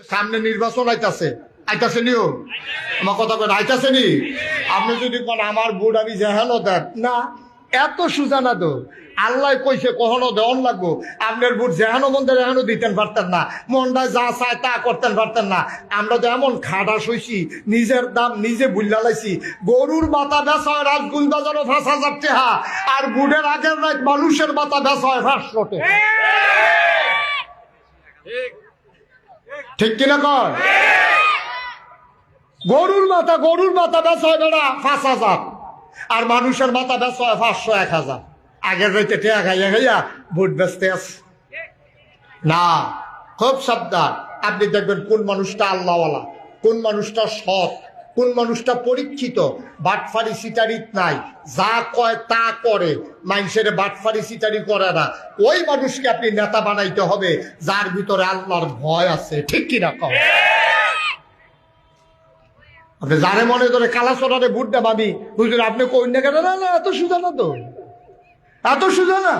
সামনে নির্বাচন আইতাছে নিও আমার কথা কেন আইতাছে নি? আপনি যদি কোন আমার ভোট আমি যেহানো দেন না, এত সুজা না তো। আল্লাহ কইছে কখনো দেওয়ান লাগবো। আপনার ভোট যেহানো মন্দির এখনো দিতেন পারতেন না, মনটায় যা চায় তা করতেন পারতেন না। আমরা তো এমন খাটাস হইছি, নিজের দাম নিজে বুল্লা লাইছি। গরুর মাথা বেচা হয় রাজগুল বাজারও ৫,০০০ টাকা, আর ভোটের আগের রাত মানুষের মাথা বেচা হয় ৫০০ টাকা। ঠিক কিনা কর? গরুর মাথা বেচা হয় বেড়া ৫,০০০, আর মানুষের মাথা বেচা হয় ৫০০ ১,০০০। আগের রাইতে টেয়া খাইয়া ভোট বেচতে আছে না। খুব সাবধান। আপনি দেখবেন কোন মানুষটা আল্লাহওয়ালা, কোন মানুষটা সৎ, কোন মানুষটা পরীক্ষিত, বাটফারি সিটারি নাই, যা কয় তা করে, মানুষের বাটফারি সিটারি করে না। ওই মানুষকে আপনি নেতা বানাইতে হবে যার ভিতরে আল্লাহর ভয় আছে। ঠিক কিনা কম? আপনি যারে মনে ধরে কালাচরারে ভোট দেব আমি হুজুর আপনি কই না কেন? না, এত সুজা না তো, এত সুজা না।